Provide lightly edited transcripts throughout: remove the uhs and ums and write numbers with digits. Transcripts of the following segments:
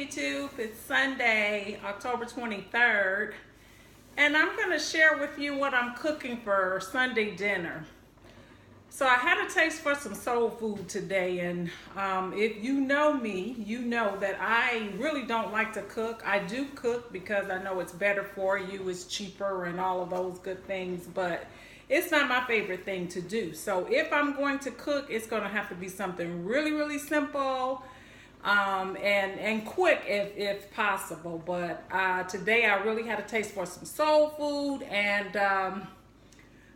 YouTube. It's Sunday, October 23rd, and I'm going to share with you what I'm cooking for Sunday dinner. So I had a taste for some soul food today, and if you know me, you know that I really don't like to cook. I do cook because I know it's better for you, it's cheaper, and all of those good things, but it's not my favorite thing to do. So if I'm going to cook, it's going to have to be something really, really simple and quick if possible. But today I really had a taste for some soul food, and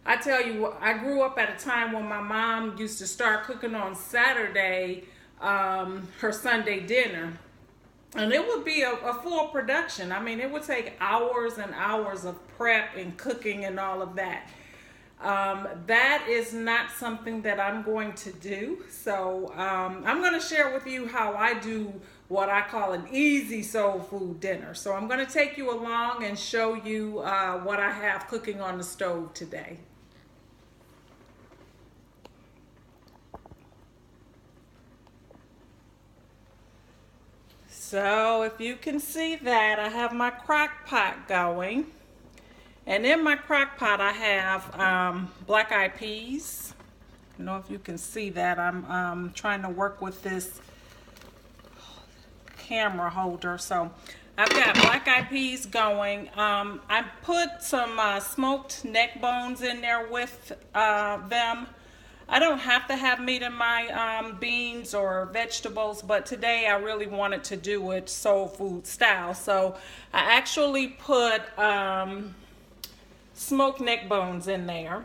I tell you, I grew up at a time when my mom used to start cooking on Saturday, her Sunday dinner. And it would be a full production. I mean, it would take hours and hours of prep and cooking and all of that. That is not something that I'm going to do. So I'm going to share with you how I do what I call an easy soul food dinner. So I'm going to take you along and show you what I have cooking on the stove today. So if you can see that, I have my crock pot going. And in my crock pot I have black-eyed peas. I don't know if you can see that. I'm trying to work with this camera holder. So I've got black-eyed peas going. I put some smoked neck bones in there with them. I don't have to have meat in my beans or vegetables, but today I really wanted to do it soul food style. So I actually put smoked neck bones in there.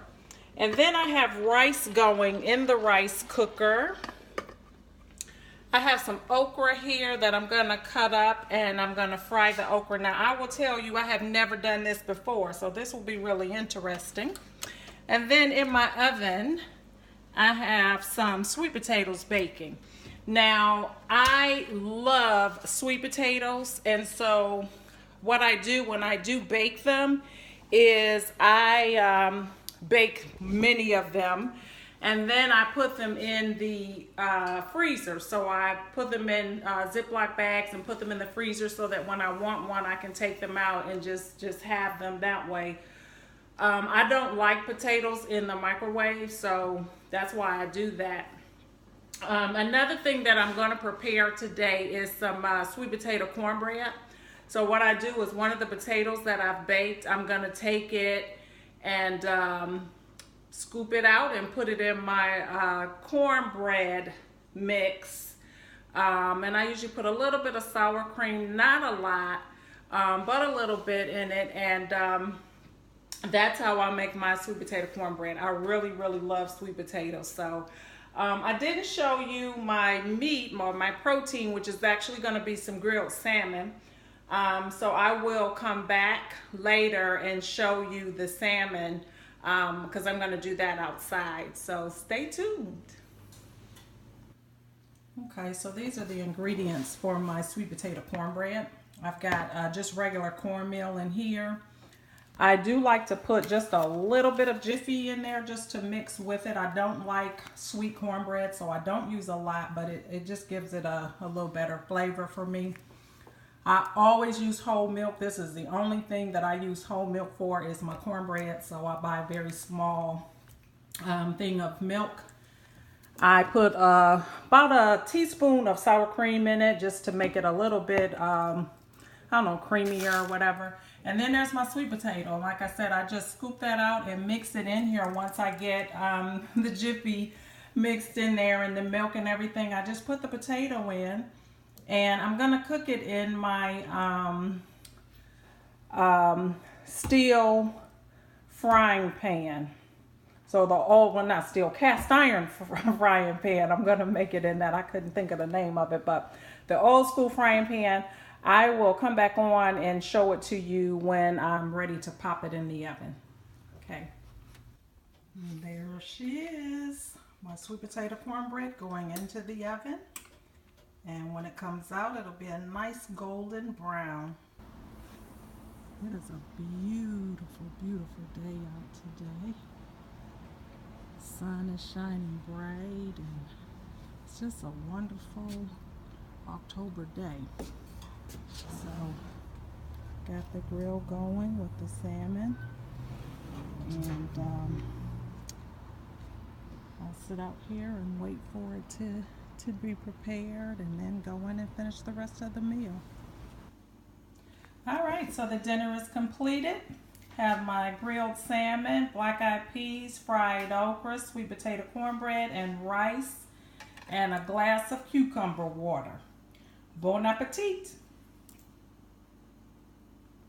And then I have rice going in the rice cooker. I have some okra here that I'm gonna cut up, and I'm gonna fry the okra. Now I will tell you, I have never done this before, so this will be really interesting. And then in my oven, I have some sweet potatoes baking. Now, I love sweet potatoes, and so what I do when I do bake them is I bake many of them, and then I put them in the freezer. So I put them in Ziploc bags and put them in the freezer so that when I want one, I can take them out and just have them that way. I don't like potatoes in the microwave, so that's why I do that. Another thing that I'm going to prepare today is some sweet potato cornbread. So what I do is one of the potatoes that I've baked, I'm going to take it and scoop it out and put it in my cornbread mix. And I usually put a little bit of sour cream, not a lot, but a little bit in it. And that's how I make my sweet potato cornbread. I really, really love sweet potatoes. So I didn't show you my meat or my protein, which is actually going to be some grilled salmon. So I will come back later and show you the salmon because I'm going to do that outside. So stay tuned. Okay, so these are the ingredients for my sweet potato cornbread. I've got just regular cornmeal in here. I do like to put just a little bit of Jiffy in there just to mix with it. I don't like sweet cornbread, so I don't use a lot, but it just gives it a little better flavor for me. I always use whole milk. This is the only thing that I use whole milk for is my cornbread, so I buy a very small thing of milk. I put about a teaspoon of sour cream in it just to make it a little bit, I don't know, creamier or whatever. And then there's my sweet potato. Like I said, I just scoop that out and mix it in here once I get the Jiffy mixed in there and the milk and everything. I just put the potato in, and I'm gonna cook it in my steel frying pan. So the old one, not steel, cast iron frying pan. I'm gonna make it in that. I couldn't think of the name of it, but the old school frying pan. I will come back on and show it to you when I'm ready to pop it in the oven. Okay. And there she is. My sweet potato cornbread going into the oven. And when it comes out, it'll be a nice golden brown. It is a beautiful, beautiful day out today. The sun is shining bright, and it's just a wonderful October day. So, got the grill going with the salmon, and I'll sit out here and wait for it to be prepared, and then go in and finish the rest of the meal. All right, so the dinner is completed. Have my grilled salmon, black-eyed peas, fried okra, sweet potato cornbread, and rice, and a glass of cucumber water. Bon appetit!